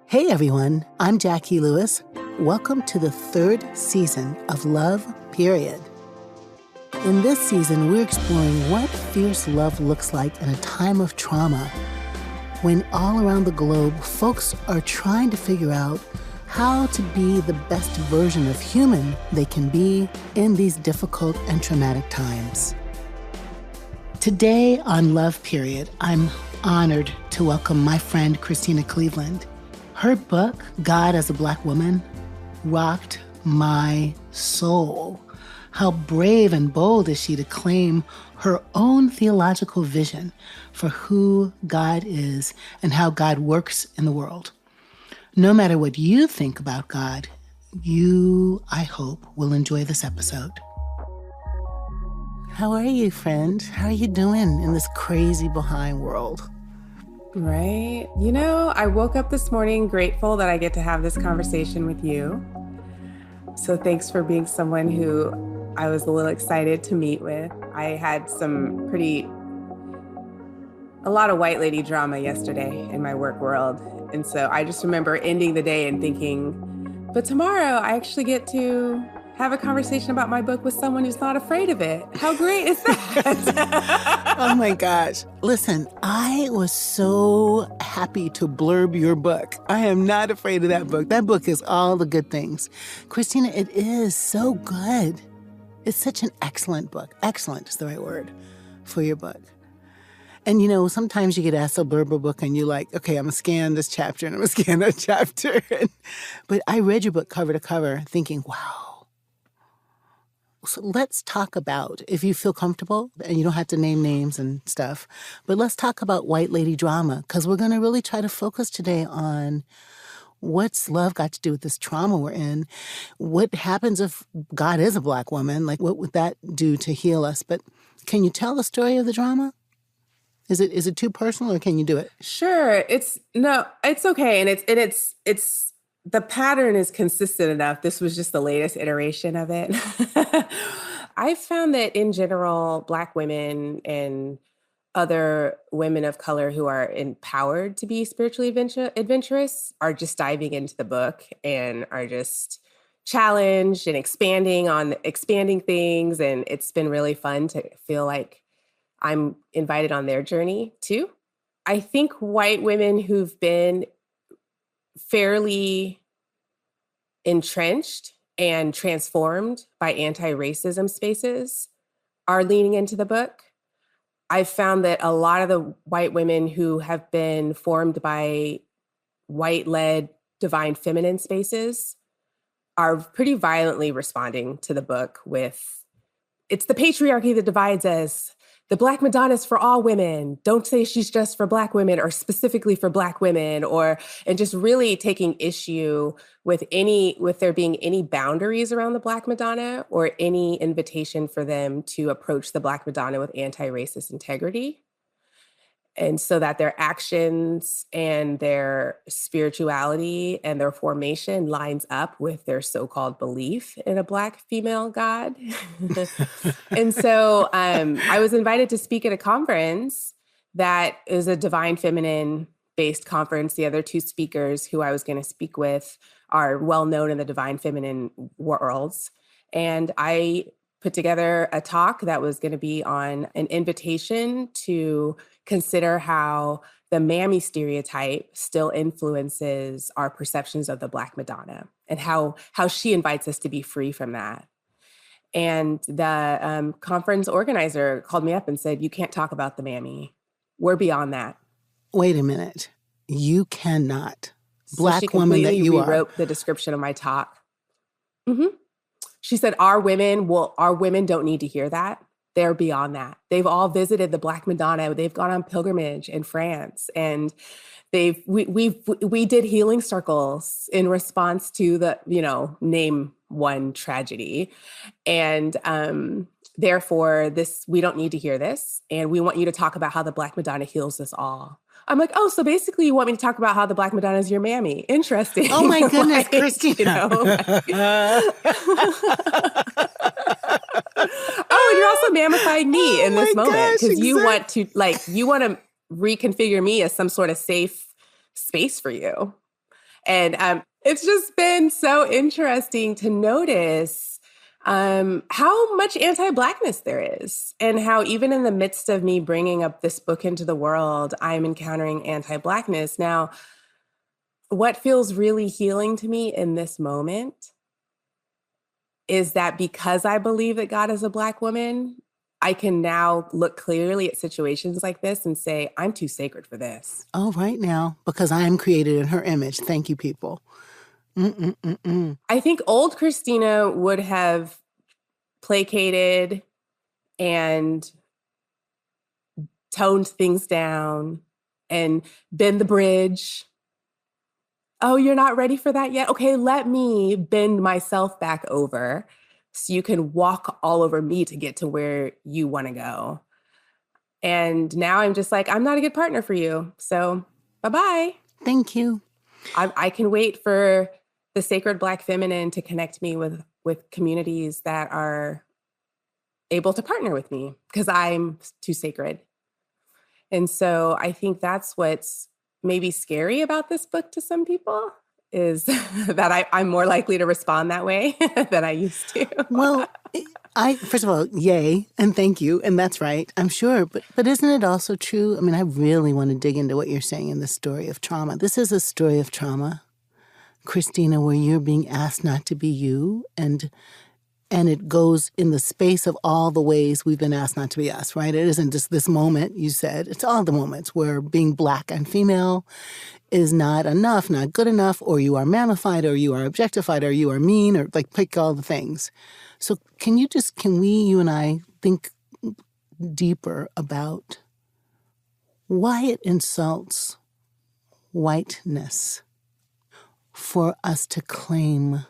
Hey everyone, I'm Jacqui Lewis. Welcome to the third season of Love, Period. In this season, we're exploring what fierce love looks like in a time of trauma, when all around the globe, folks are trying to figure out how to be the best version of human they can be in these difficult and traumatic times. Today on Love, Period, I'm honored to welcome my friend Christena Cleveland. Her book, God as a Black Woman, rocked my soul. How brave and bold is she to claim her own theological vision for who God is and how God works in the world. No matter what you think about God, you, I hope, will enjoy this episode. How are you, friend? How are you doing in this crazy behind world? Right. You know, I woke up this morning grateful that I get to have this conversation with you. So thanks for being someone who I was a little excited to meet with. I had a lot of white lady drama yesterday in my work world. And so I just remember ending the day and thinking, but tomorrow I actually get to have a conversation about my book with someone who's not afraid of it. How great is that? Oh my gosh. Listen, I was so happy to blurb your book. I am not afraid of that book. That book is all the good things. Christena, it is so good. It's such an excellent book. Excellent is the right word for your book. And you know, sometimes you get asked to blurb a book and you're like, okay, I'm going to scan this chapter and I'm going to scan that chapter. But I read your book cover to cover thinking, wow. So let's talk about, if you feel comfortable, and you don't have to name names and stuff, but let's talk about white lady drama, because we're going to really try to focus today on what's love got to do with this trauma we're in? What happens if God is a Black woman? Like, what would that do to heal us? But can you tell the story of the drama? Is it too personal, or can you do it? Sure. It's okay. And it's the pattern is consistent enough. This was just the latest iteration of it. I found that in general, Black women and other women of color who are empowered to be spiritually adventurous are just diving into the book and are just challenged and expanding things. And it's been really fun to feel like I'm invited on their journey too. I think white women who've been fairly entrenched and transformed by anti-racism spaces are leaning into the book. I've found that a lot of the white women who have been formed by white-led divine feminine spaces are pretty violently responding to the book with, it's the patriarchy that divides us. The Black Madonna is for all women. Don't say she's just for Black women or specifically for Black women, and just really taking issue with there being any boundaries around the Black Madonna or any invitation for them to approach the Black Madonna with anti-racist integrity. And so that their actions and their spirituality and their formation lines up with their so-called belief in a Black female God. And so I was invited to speak at a conference that is a divine feminine based conference. The other two speakers who I was going to speak with are well known in the divine feminine worlds. And I put together a talk that was going to be on an invitation to consider how the mammy stereotype still influences our perceptions of the Black Madonna and how she invites us to be free from that. And the conference organizer called me up and said, you can't talk about the mammy. We're beyond that. Wait a minute. You cannot. Black so woman that you are. She rewrote the description of my talk. Mm-hmm. She said, our women don't need to hear that. They're beyond that. They've all visited the Black Madonna. They've gone on pilgrimage in France, and we did healing circles in response to the, name one tragedy. And therefore we don't need to hear this. And we want you to talk about how the Black Madonna heals us all. I'm like, oh, so basically you want me to talk about how the Black Madonna is your mammy. Interesting. Oh my goodness, Christena. Oh, and you're also mammifying me in this moment because you want to reconfigure me as some sort of safe space for you. And it's just been so interesting to notice how much anti-Blackness there is, and how even in the midst of me bringing up this book into the world, I'm encountering anti-Blackness. Now, what feels really healing to me in this moment is that because I believe that God is a Black woman, I can now look clearly at situations like this and say, I'm too sacred for this. Oh, right now, because I am created in her image. Thank you, people. I think old Christina would have placated and toned things down and bend the bridge. Oh, you're not ready for that yet? Okay, let me bend myself back over so you can walk all over me to get to where you want to go. And now I'm just like, I'm not a good partner for you. So bye-bye. Thank you. I can wait for the sacred Black feminine to connect me with communities that are able to partner with me because I'm too sacred. And so I think that's what's maybe scary about this book to some people, is that I'm more likely to respond that way than I used to. Well, first of all, yay, and thank you, and that's right, I'm sure. But isn't it also true? I mean, I really want to dig into what you're saying in this story of trauma. This is a story of trauma, Christina, where you're being asked not to be you, and it goes in the space of all the ways we've been asked not to be us, right? It isn't just this moment, you said. It's all the moments where being Black and female is not enough, not good enough, or you are mammified, or you are objectified, or you are mean, or like pick all the things. So can we, you and I, think deeper about why it insults whiteness for us to claim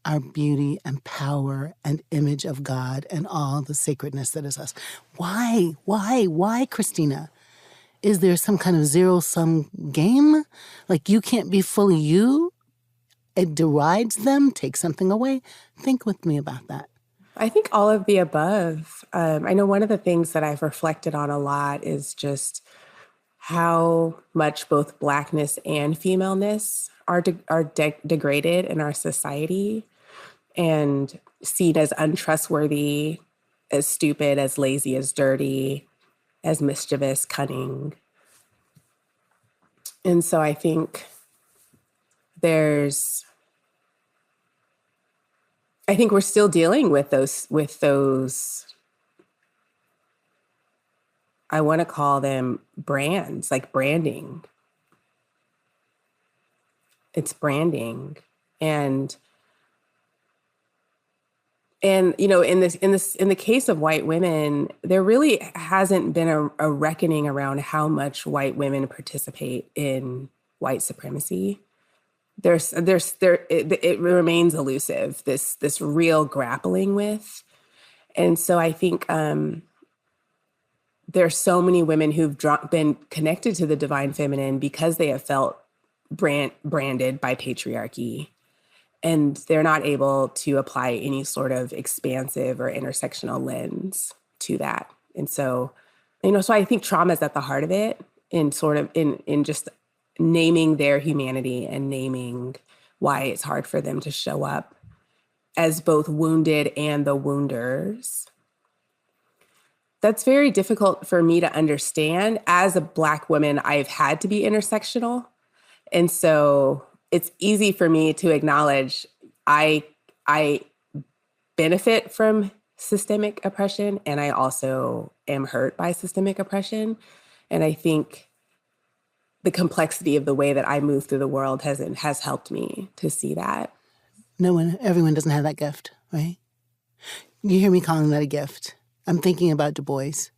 our beauty and power and image of God and all the sacredness that is us? Why, Christina? Is there some kind of zero-sum game? Like you can't be fully you? It derides them, takes something away? Think with me about that. I think all of the above. I know one of the things that I've reflected on a lot is just how much both Blackness and femaleness are degraded in our society and seen as untrustworthy, as stupid, as lazy, as dirty, as mischievous, cunning. And so I think we're still dealing with those, I want to call them brands, like branding. It's branding. And you know, in the case of white women, there really hasn't been a reckoning around how much white women participate in white supremacy. It remains elusive, this real grappling with. And so I think there's so many women who've been connected to the divine feminine because they have felt branded by patriarchy. And they're not able to apply any sort of expansive or intersectional lens to that. And so, you know, so I think trauma is at the heart of it, in sort of in just naming their humanity and naming why it's hard for them to show up as both wounded and the wounders. That's very difficult for me to understand. As a Black woman, I've had to be intersectional. And so it's easy for me to acknowledge I benefit from systemic oppression, and I also am hurt by systemic oppression. And I think the complexity of the way that I move through the world has helped me to see that. Everyone doesn't have that gift, right? You hear me calling that a gift. I'm thinking about Du Bois.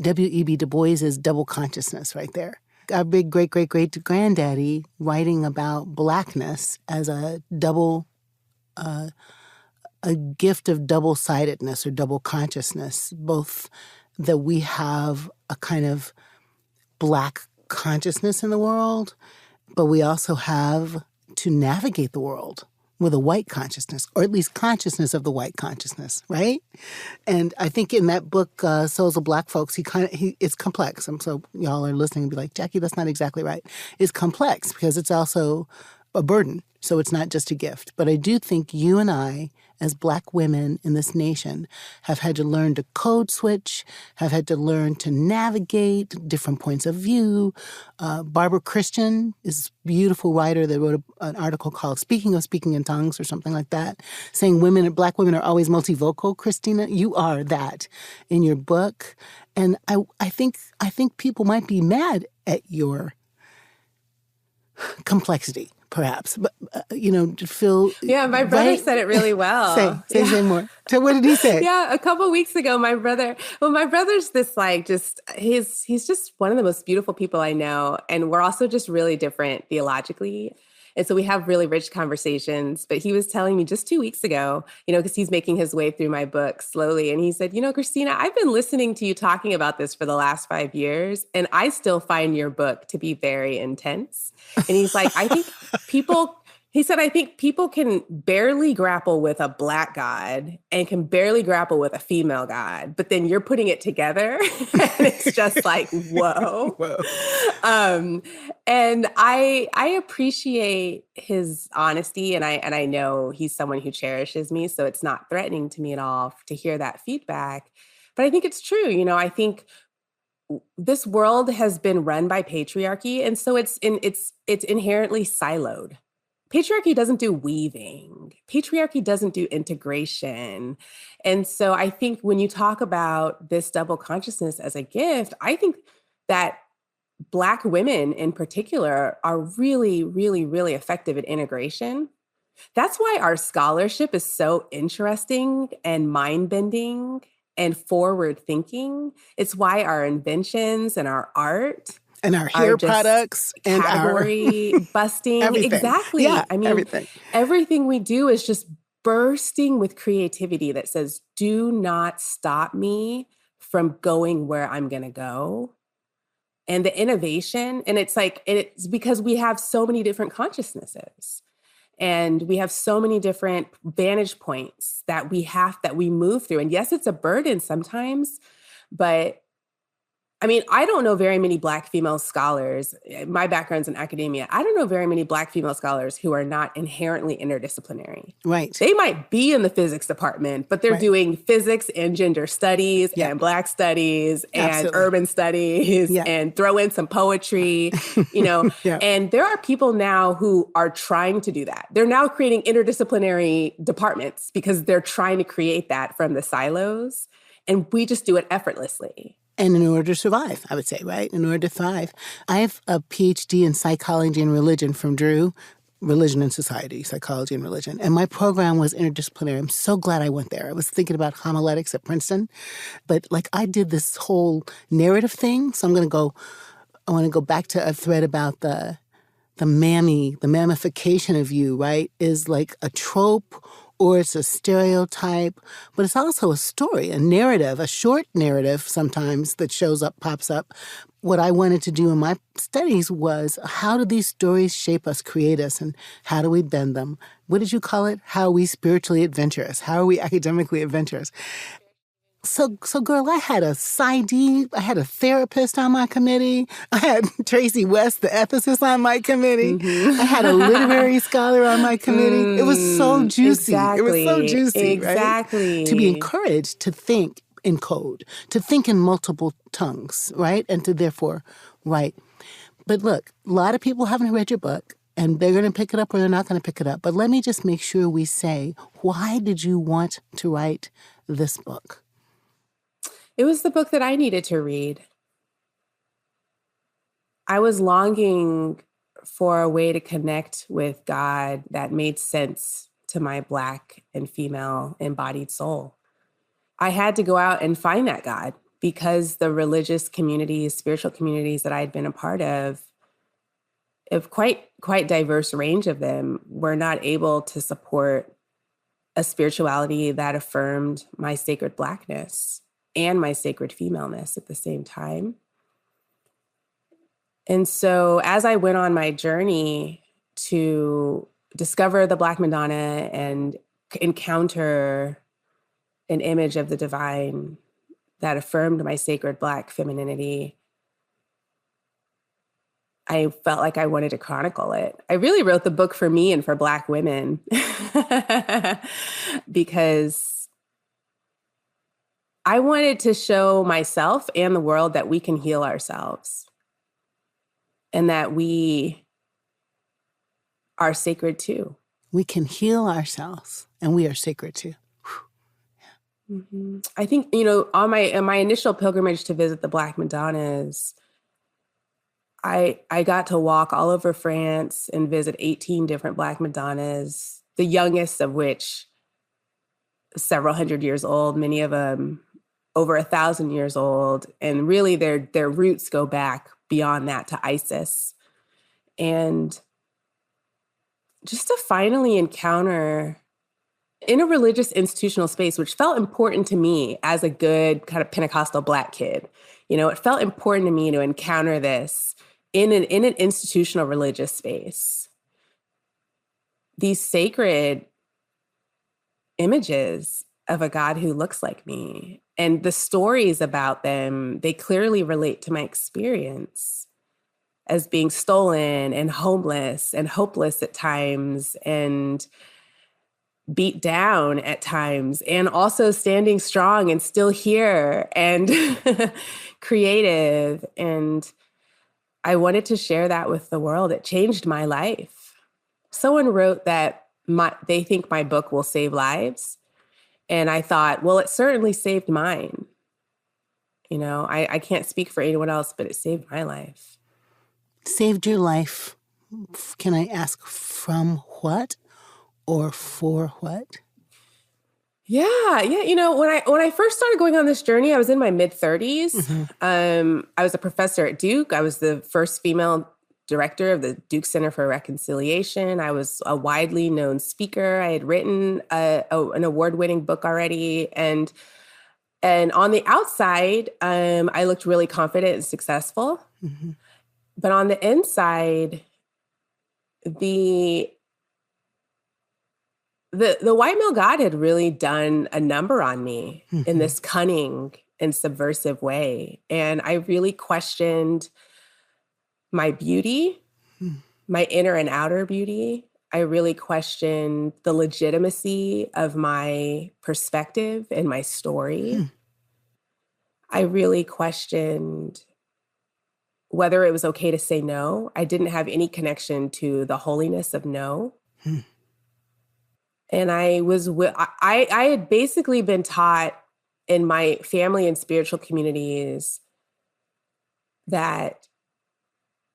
W.E.B. Du Bois is double consciousness right there. Our big great-great-great-granddaddy writing about Blackness as a gift of double-sidedness or double consciousness, both that we have a kind of Black consciousness in the world, but we also have to navigate the world with a white consciousness, or at least consciousness of the white consciousness, right? And I think in that book, Souls of Black Folks, it's complex. And so y'all are listening and be like, Jacqui, that's not exactly right. It's complex because it's also a burden. So it's not just a gift. But I do think you and I, as Black women in this nation, have had to learn to code switch, have had to learn to navigate different points of view. Barbara Christian is a beautiful writer that wrote an article called Speaking in Tongues or something like that, saying Black women are always multivocal. Christina, you are that in your book. And I think people might be mad at your complexity, perhaps, but to feel. Yeah, my brother right? said it really well. Say more. So what did he say? Yeah, a couple of weeks ago, my brother's this he's just one of the most beautiful people I know, and we're also just really different theologically. And so we have really rich conversations. But he was telling me just 2 weeks ago, because he's making his way through my book slowly. And he said, Christina, I've been listening to you talking about this for the last 5 years, and I still find your book to be very intense. And he's like, I think people can barely grapple with a Black God and can barely grapple with a female God, but then you're putting it together and it's just like, whoa. Whoa. And I appreciate his honesty, and I know he's someone who cherishes me, so it's not threatening to me at all to hear that feedback. But I think it's true. I think this world has been run by patriarchy, and so it's inherently siloed. Patriarchy doesn't do weaving. Patriarchy doesn't do integration. And so I think when you talk about this double consciousness as a gift, I think that Black women in particular are really, really, really effective at integration. That's why our scholarship is so interesting and mind-bending and forward-thinking. It's why our inventions and our art and our hair products and category busting. Everything. Exactly. Yeah, everything we do is just bursting with creativity that says, do not stop me from going where I'm going to go. And the innovation, and it's because we have so many different consciousnesses. And we have so many different vantage points that we move through. And yes, it's a burden sometimes, but I don't know very many Black female scholars. My background's in academia. I don't know very many Black female scholars who are not inherently interdisciplinary. Right. They might be in the physics department, but they're doing physics and gender studies and Black studies and urban studies and throw in some poetry, And there are people now who are trying to do that. They're now creating interdisciplinary departments because they're trying to create that from the silos. And we just do it effortlessly. And in order to survive, I would say, right? In order to thrive. I have a PhD in psychology and religion from Drew, Religion and Society, Psychology and Religion. And my program was interdisciplinary. I'm so glad I went there. I was thinking about homiletics at Princeton. But I did this whole narrative thing. So I want to go back to a thread about the mammification of you, right, is like a trope or it's a stereotype, but it's also a story, a narrative, a short narrative sometimes that pops up. What I wanted to do in my studies was, how do these stories shape us, create us, and how do we bend them? What did you call it? How are we spiritually adventurous? How are we academically adventurous? So girl, I had a PsyD, I had a therapist on my committee, I had Tracy West, the ethicist, on my committee, I had a literary scholar on my committee. It was so juicy. Exactly. It was so juicy, exactly. Right? To be encouraged to think in code, to think in multiple tongues, right? And to therefore write. But look, a lot of people haven't read your book, and they're going to pick it up or they're not going to pick it up. But let me just make sure we say, why did you want to write this book? It was the book that I needed to read. I was longing for a way to connect with God that made sense to my Black and female embodied soul. I had to go out and find that God because the religious communities, spiritual communities that I had been a part of quite diverse range of them, were not able to support a spirituality that affirmed my sacred Blackness and my sacred femaleness at the same time. And so as I went on my journey to discover the Black Madonna and encounter an image of the divine that affirmed my sacred Black femininity, I felt like I wanted to chronicle it. I really wrote the book for me and for Black women because I wanted to show myself and the world that we can heal ourselves and that we are sacred too. We can heal ourselves and we are sacred too. Mm-hmm. I think, on my initial pilgrimage to visit the Black Madonnas, I got to walk all over France and visit 18 different Black Madonnas, the youngest of which several hundred years old, many of them over 1,000 years old. And really their roots go back beyond that to Isis. And just to finally encounter in a religious institutional space, which felt important to me as a good kind of Pentecostal Black kid, it felt important to me to encounter this in an institutional religious space. These sacred images of a God who looks like me and the stories about them, they clearly relate to my experience as being stolen and homeless and hopeless at times and beat down at times, and also standing strong and still here and creative. And I wanted to share that with the world. It changed my life. Someone wrote that they think my book will save lives. And I thought, well, it certainly saved mine. I can't speak for anyone else, but it saved my life. Saved your life. Can I ask from what? Or for what? Yeah. When I first started going on this journey, I was in my mid-30s. Mm-hmm. I was a professor at Duke. I was the first female director of the Duke Center for Reconciliation. I was a widely known speaker. I had written an award-winning book already. And on the outside, I looked really confident and successful. Mm-hmm. But on the inside, the white male God had really done a number on me mm-hmm. in this cunning and subversive way. And I really questioned my beauty, my inner and outer beauty. I really questioned the legitimacy of my perspective and my story. I really questioned whether it was okay to say no. I didn't have any connection to the holiness of no. And I had basically been taught in my family and spiritual communities that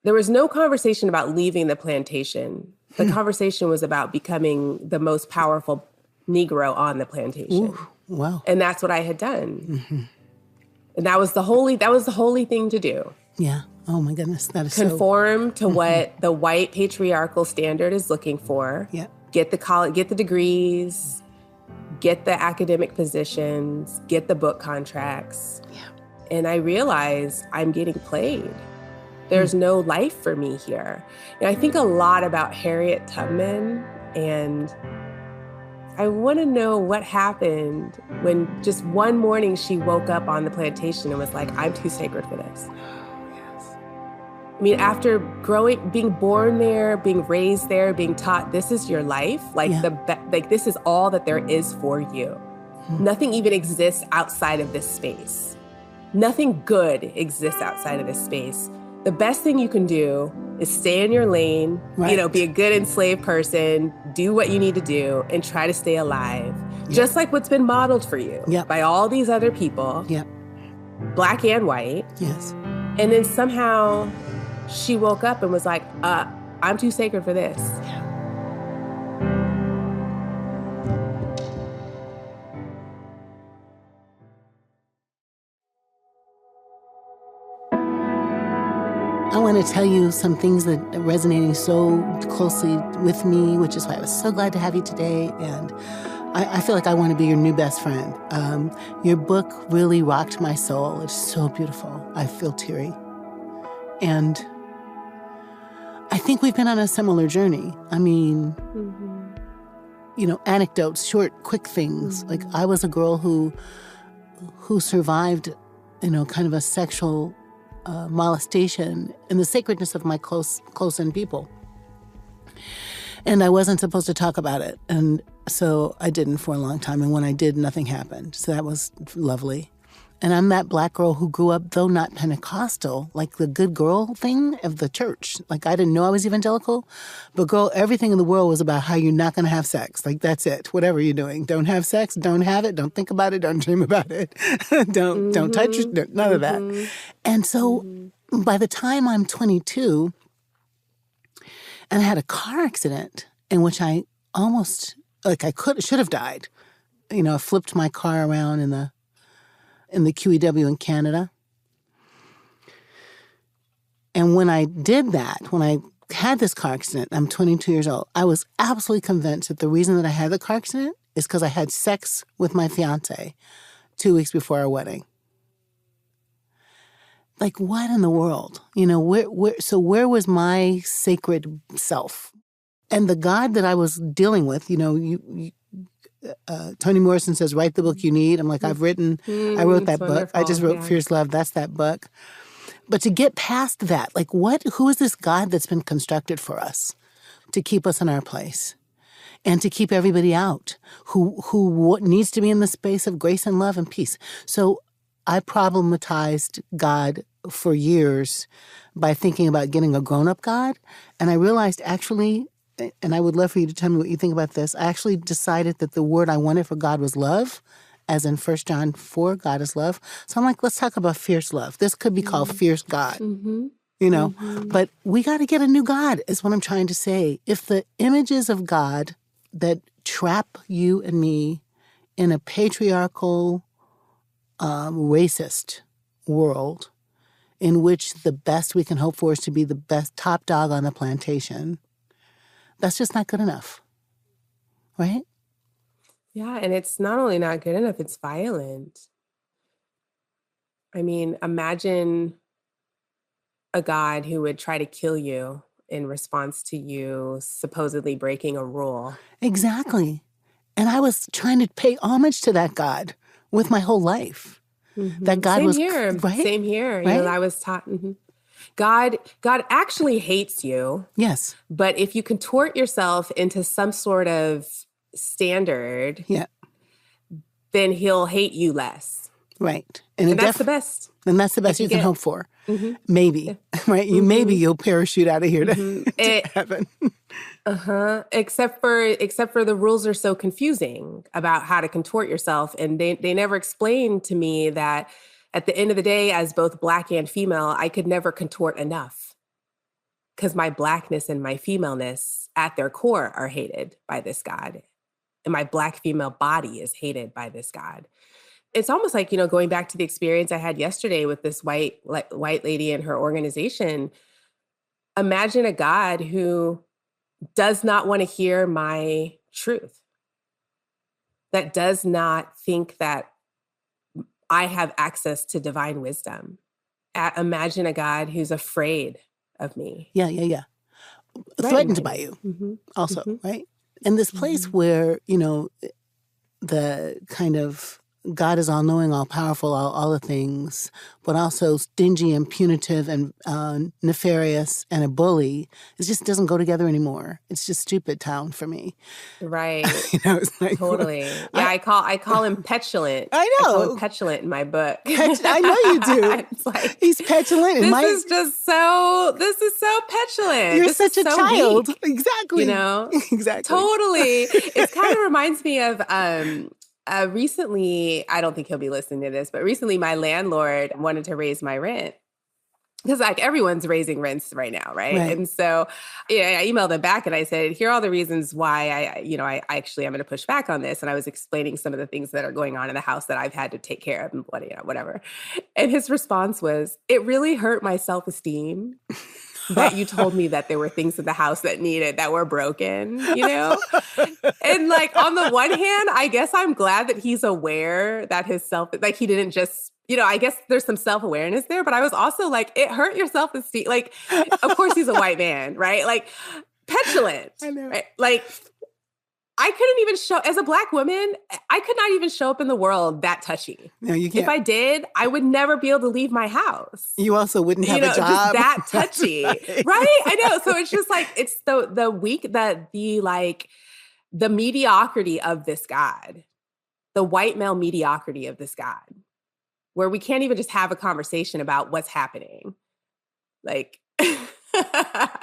there was no conversation about leaving the plantation. The conversation was about becoming the most powerful Negro on the plantation. Ooh, wow. And that's what I had done. Mm-hmm. And that was the holy thing to do. Yeah. Oh my goodness. That is conform to what the white patriarchal standard is looking for. Yeah. Get the degrees, get the academic positions, get the book contracts. Yeah. And I realized I'm getting played. There's no life for me here. And I think a lot about Harriet Tubman, and I want to know what happened when just one morning she woke up on the plantation and was like, I'm too sacred for this. I mean, after being born there, being raised there, being taught this is your life, this is all that there is for you. Nothing even exists outside of this space. Nothing good exists outside of this space. The best thing you can do is stay in your lane, right. Be a good enslaved person, do what you need to do, and try to stay alive. Yep. Just like what's been modeled for you by all these other people, Black and white. Yes. And then somehow she woke up and was like, I'm too sacred for this. Yeah. I want to tell you some things that are resonating so closely with me, which is why I was so glad to have you today. And I feel like I want to be your new best friend. Your book really rocked my soul. It's so beautiful. I feel teary. And I think we've been on a similar journey. I mean, anecdotes, short, quick things. Like I was a girl who survived, kind of a sexual molestation and the sacredness of my close-in people. And I wasn't supposed to talk about it. And so I didn't for a long time. And when I did, nothing happened. So that was lovely. And I'm that Black girl who grew up, though not Pentecostal, like the good girl thing of the church. Like, I didn't know I was evangelical, but girl, everything in the world was about how you're not going to have sex. Like, that's it. Whatever you're doing. Don't have sex. Don't have it. Don't think about it. Don't dream about it. Don't touch it. None of that. And so by the time I'm 22, and I had a car accident in which I almost, like, should have died. You know, I flipped my car around in the QEW in Canada. And when I did that, when I had this car accident, I'm 22 years old, I was absolutely convinced that the reason that I had the car accident is because I had sex with my fiance 2 weeks before our wedding. Like, what in the world? You know, where was my sacred self? And the God that I was dealing with, you know, Toni Morrison says, write the book you need. I'm like, I wrote that book. Wonderful. I just wrote Fierce Love. That's that book. But to get past that, like, who is this God that's been constructed for us to keep us in our place and to keep everybody out who needs to be in the space of grace and love and peace? So I problematized God for years by thinking about getting a grown-up God. And I realized actually, and I would love for you to tell me what you think about this, I actually decided that the word I wanted for God was love, as in 1 John 4, God is love. So I'm like, let's talk about fierce love. This could be called fierce God, you know? But we got to get a new God, is what I'm trying to say. If the images of God that trap you and me in a patriarchal, racist world in which the best we can hope for is to be the best top dog on the plantation, that's just not good enough, right? Yeah, and it's not only not good enough, it's violent. I mean, imagine a God who would try to kill you in response to you supposedly breaking a rule. Exactly. And I was trying to pay homage to that God with my whole life. That God Same was here. right? Same here. Right? You know, I was taught. God actually hates you. Yes. But if you contort yourself into some sort of standard, then he'll hate you less. Right. And that's the best. And that's the best you can hope for. Maybe. Right? Maybe you'll parachute out of here to heaven. Except for the rules are so confusing about how to contort yourself. And they never explained to me that at the end of the day, as both Black and female, I could never contort enough. Because my Blackness and my femaleness at their core are hated by this God. And my Black female body is hated by this God. It's almost like, you know, going back to the experience I had yesterday with this white lady and her organization. Imagine a God who does not want to hear my truth, that does not think that I have access to divine wisdom. Imagine a God who's afraid of me. Yeah. Threatened by you also, right? And this place where, you know, the kind of God is all-knowing, all-powerful, all the things, but also stingy and punitive and nefarious and a bully. It just doesn't go together anymore. It's just stupid town for me. Right. You know, it's like, totally. Yeah, I call him petulant. I know. I call him petulant in my book. I know you do. It's like, he's petulant. This is so petulant. You're this such a so child. weak, Exactly. You know? Exactly. Totally. It kind of reminds me of recently, I don't think he'll be listening to this, but recently my landlord wanted to raise my rent. Because like everyone's raising rents right now, right? And so I emailed him back and I said, here are all the reasons why I actually am going to push back on this. And I was explaining some of the things that are going on in the house that I've had to take care of and whatever. And his response was, it really hurt my self-esteem that you told me that there were things in the house that were broken, you know? And like, on the one hand, I guess I'm glad that he's aware that he didn't just, you know, I guess there's some self-awareness there, but I was also like, it hurt your self-esteem. Like, of course he's a white man, right? Like, petulant, I know. right? Like, I couldn't even show, as a Black woman, I could not even show up in the world that touchy. No, you can't. If I did, I would never be able to leave my house. You also wouldn't have a job. Just that touchy. Right? I know. So it's just like, it's the mediocrity of this God, the white male mediocrity of this God, where we can't even just have a conversation about what's happening. Like,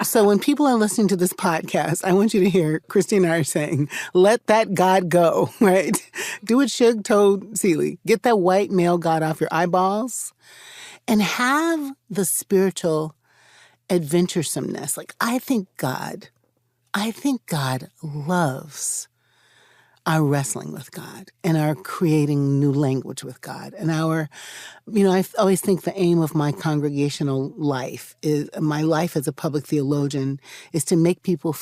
so when people are listening to this podcast, I want you to hear Christena and I saying, let that God go, right? Do what Suge told Celie. Get that white male God off your eyeballs and have the spiritual adventuresomeness. Like, I think God loves our wrestling with God and our creating new language with God. And I always think the aim of my congregational life my life as a public theologian is to make people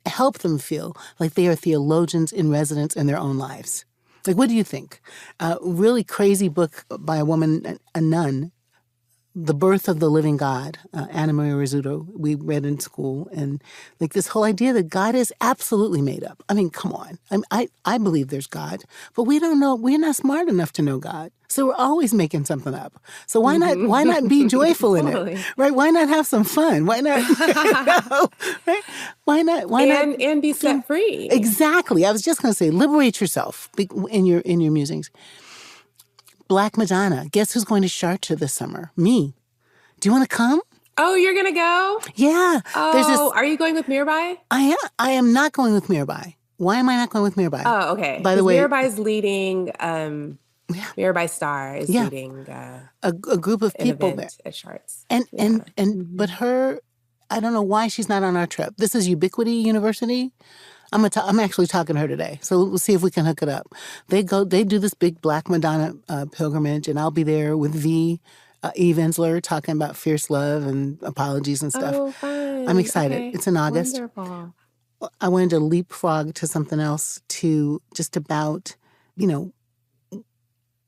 help them feel like they are theologians in residence in their own lives. Like, what do you think? Really crazy book by a woman, a nun, The Birth of the Living God, Anna Maria Rizzuto, we read in school. And like this whole idea that God is absolutely made up. I mean, come on. I believe there's God, but we don't know. We're not smart enough to know God. So we're always making something up. So why not be joyful in it? Right? Why not have some fun? Why not, right? Why not? And be set free. Exactly. I was just going to say, liberate yourself in your musings. Black Madonna. Guess who's going to Chartres this summer? Me. Do you want to come? Oh, you're going to go? Yeah. Oh, are you going with Mirabai? I am not going with Mirabai. Why am I not going with Mirabai? Oh, okay. By the way, Mirabai's leading, Mirabai Star is leading a group of people there at Chartres. But her, I don't know why she's not on our trip. This is Ubiquity University. I'm actually talking to her today, so we'll see if we can hook it up. They do this big Black Madonna pilgrimage, and I'll be there with Eve Ensler, talking about fierce love and apologies and stuff. Oh, fun. I'm excited. Okay. It's in August. Wonderful. I wanted to leapfrog to something else, to just about,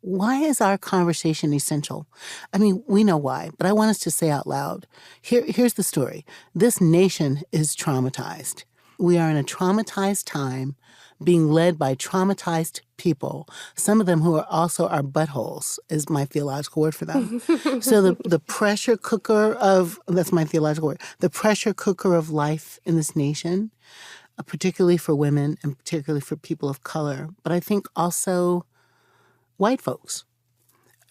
why is our conversation essential? I mean, we know why, but I want us to say out loud. Here's the story. This nation is traumatized. We are in a traumatized time, being led by traumatized people, some of them who are also our buttholes, is my theological word for them. So the pressure cooker that's my theological word, the pressure cooker of life in this nation, particularly for women and particularly for people of color, but I think also white folks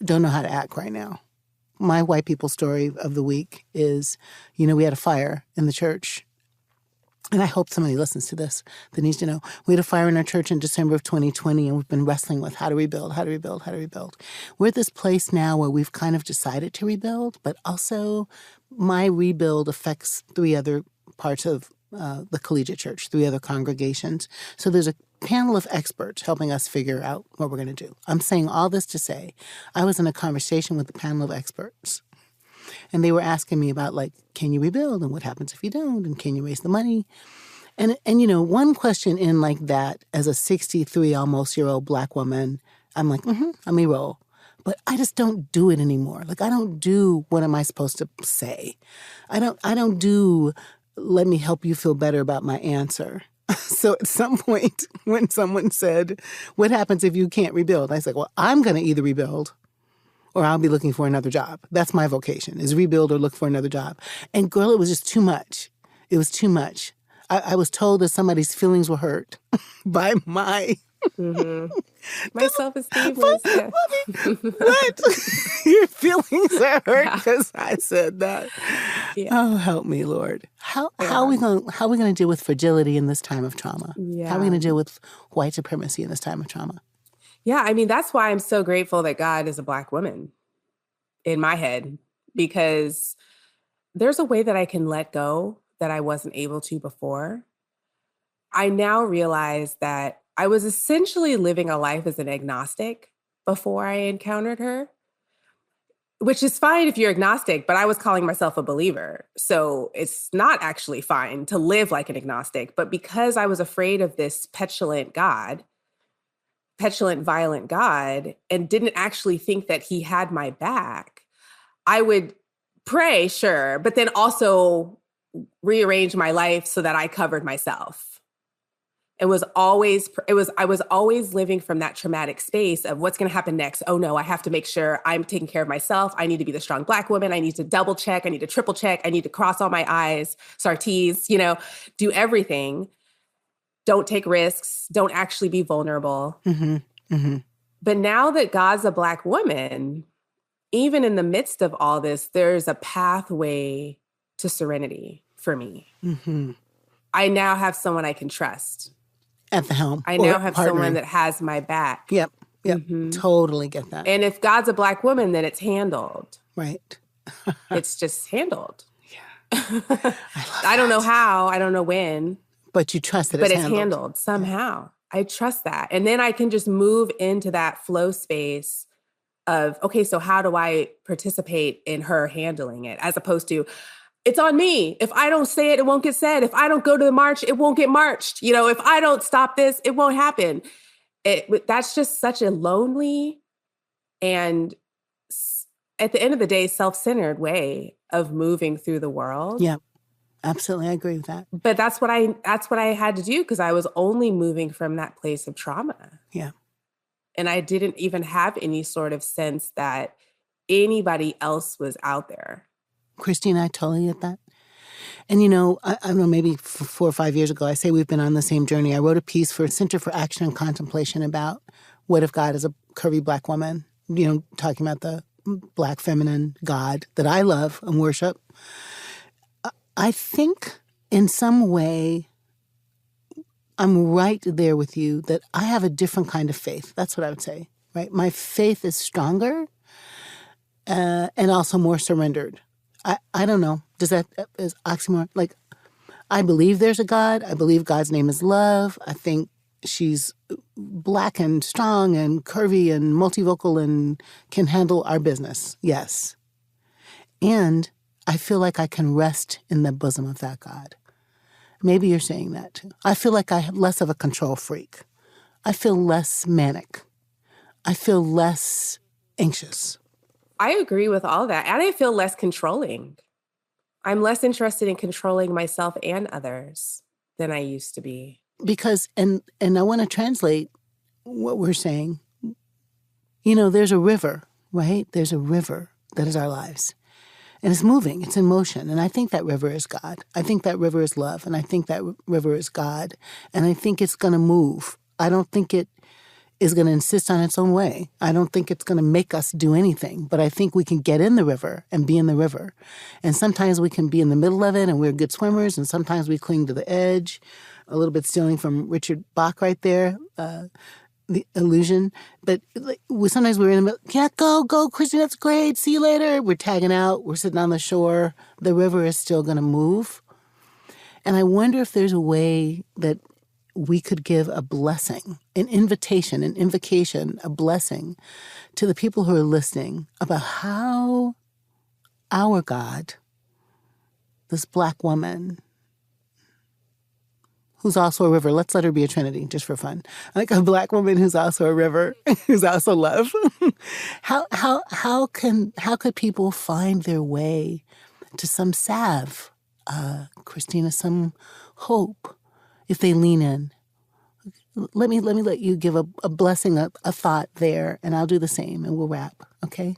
don't know how to act right now. My white people story of the week is, we had a fire in the church. And I hope somebody listens to this that needs to know. We had a fire in our church in December of 2020, and we've been wrestling with how to rebuild. We're at this place now where we've kind of decided to rebuild, but also my rebuild affects 3 other parts of the collegiate church, 3 other congregations. So there's a panel of experts helping us figure out what we're going to do. I'm saying all this to say I was in a conversation with a panel of experts. And they were asking me about, like, can you rebuild? And what happens if you don't? And can you raise the money? And one question in like that, as a 63 almost year old Black woman, I'm like, I may roll. But I just don't do it anymore. Like, I don't do what am I supposed to say? I don't do let me help you feel better about my answer. So at some point when someone said, what happens if you can't rebuild? I said, well, I'm going to either rebuild or I'll be looking for another job. That's my vocation, is rebuild or look for another job. And girl, it was just too much. It was too much. I was told that somebody's feelings were hurt by my... My self-esteem was... What? Your feelings are hurt because I said that. Yeah. Oh, help me, Lord. How are we going to deal with fragility in this time of trauma? Yeah. How are we going to deal with white supremacy in this time of trauma? Yeah, I mean, that's why I'm so grateful that God is a Black woman in my head, because there's a way that I can let go that I wasn't able to before. I now realize that I was essentially living a life as an agnostic before I encountered her, which is fine if you're agnostic, but I was calling myself a believer. So it's not actually fine to live like an agnostic. But because I was afraid of this petulant, violent God, and didn't actually think that he had my back, I would pray, sure, but then also rearrange my life so that I covered myself. I was always living from that traumatic space of what's going to happen next. Oh no, I have to make sure I'm taking care of myself. I need to be the strong Black woman. I need to double check. I need to triple check. I need to cross all my I's, T's, do everything. Don't take risks. Don't actually be vulnerable. Mm-hmm. Mm-hmm. But now that God's a Black woman, even in the midst of all this, there's a pathway to serenity for me. Mm-hmm. I now have someone I can trust. At the helm. I now have someone that has my back. Yep. Mm-hmm. Totally get that. And if God's a Black woman, then it's handled. Right. It's just handled. Yeah. I don't know how. I don't know when. But you trust that it's handled somehow. Yeah. I trust that. And then I can just move into that flow space of, okay, so how do I participate in her handling it? As opposed to, it's on me. If I don't say it, it won't get said. If I don't go to the march, it won't get marched. If I don't stop this, it won't happen. That's just such a lonely and, at the end of the day, self-centered way of moving through the world. Yeah, absolutely. I agree with that. But that's what I had to do, because I was only moving from that place of trauma. Yeah. And I didn't even have any sort of sense that anybody else was out there. Christina, I totally get that. And, I don't know, maybe 4 or 5 years ago, I say we've been on the same journey. I wrote a piece for Center for Action and Contemplation about what if God is a curvy Black woman, talking about the Black feminine God that I love and worship. I think in some way I'm right there with you that I have a different kind of faith. That's what I would say, right? My faith is stronger and also more surrendered. I don't know. Is oxymoron? Like, I believe there's a God. I believe God's name is love. I think she's Black and strong and curvy and multivocal and can handle our business. Yes. And I feel like I can rest in the bosom of that God. Maybe you're saying that too. I feel like I have less of a control freak. I feel less manic. I feel less anxious. I agree with all that. And I feel less controlling. I'm less interested in controlling myself and others than I used to be. Because, and I want to translate what we're saying. There's a river, right? There's a river that is our lives. And it's moving. It's in motion. And I think that river is God. I think that river is love. And I think that river is God. And I think it's going to move. I don't think it is going to insist on its own way. I don't think it's going to make us do anything. But I think we can get in the river and be in the river. And sometimes we can be in the middle of it and we're good swimmers. And sometimes we cling to the edge. A little bit stealing from Richard Bach right there. The illusion. But sometimes we're in the middle. Yeah, go, Christine, that's great. See you later. We're tagging out. We're sitting on the shore. The river is still going to move. And I wonder if there's a way that we could give a blessing, an invitation, an invocation, a blessing to the people who are listening about how our God, this Black woman, who's also a river. Let's let her be a trinity, just for fun. Like a Black woman who's also a river, who's also love. How could people find their way to some salve, Christina, some hope, if they lean in? Let me let you give a blessing, a thought there, and I'll do the same, and we'll wrap. Okay?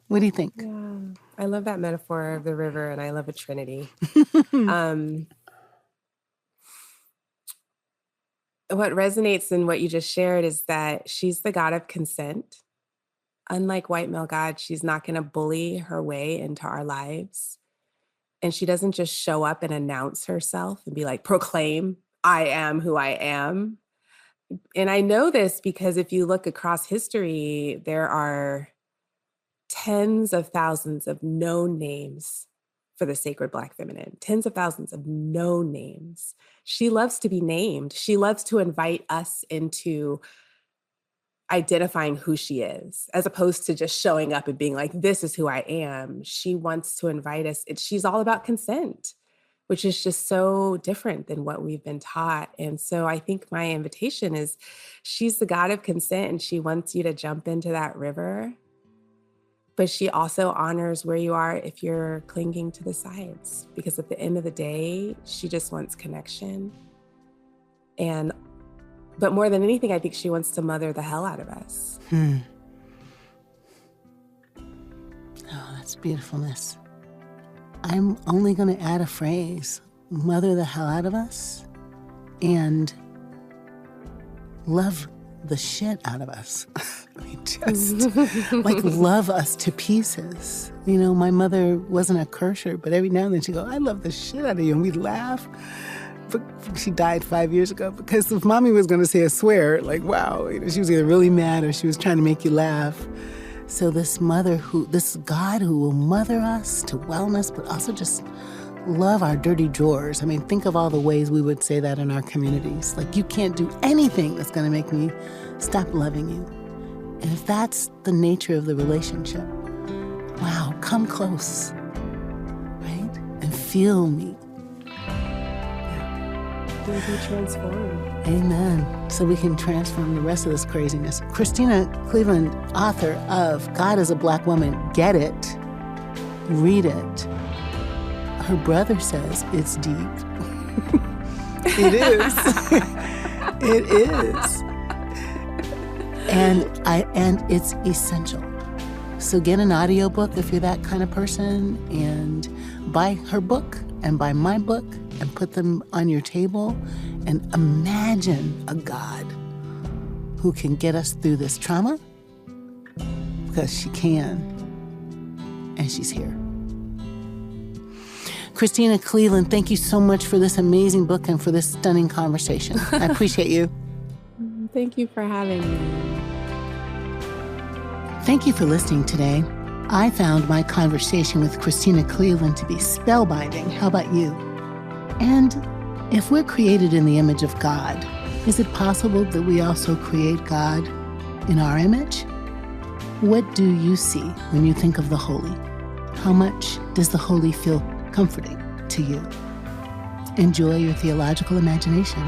What do you think? Yeah, I love that metaphor of the river, and I love a trinity. What resonates in what you just shared is that she's the God of consent. Unlike white male God, she's not going to bully her way into our lives. And she doesn't just show up and announce herself and be like, proclaim, I am who I am. And I know this because if you look across history, there are tens of thousands of known names for the sacred Black feminine, tens of thousands of known names. She loves to be named. She loves to invite us into identifying who she is, as opposed to just showing up and being like, this is who I am. She wants to invite us. She's all about consent, which is just so different than what we've been taught. And so I think my invitation is she's the God of consent, and she wants you to jump into that river. But she also honors where you are if you're clinging to the sides, because at the end of the day, she just wants connection. But more than anything, I think she wants to mother the hell out of us. Oh, that's beautifulness. I'm only going to add a phrase, mother the hell out of us, and love the shit out of us. I mean, just like love us to pieces. You know, my mother wasn't a cursor, but every now and then she'd go, I love the shit out of you. And we'd laugh. But she died 5 years ago because if mommy was going to say a swear, like, wow, you know, she was either really mad or she was trying to make you laugh. So this God who will mother us to wellness, but also just love our dirty drawers. I mean, think of all the ways we would say that in our communities. Like, you can't do anything that's going to make me stop loving you. And if that's the nature of the relationship, wow, come close, right? And feel me. We'll be transformed. Amen. So we can transform the rest of this craziness. Christena Cleveland, author of God is a Black Woman, get it, read it. Her brother says it's deep. It is. It is. And it's essential. So get an audiobook if you're that kind of person, and buy her book and buy my book and put them on your table and imagine a God who can get us through this trauma, because she can, and she's here. Christena Cleveland, thank you so much for this amazing book and for this stunning conversation. I appreciate you. Thank you for having me. Thank you for listening today. I found my conversation with Christena Cleveland to be spellbinding. How about you? And if we're created in the image of God, is it possible that we also create God in our image? What do you see when you think of the holy? How much does the holy feel comforting to you? Enjoy your theological imagination.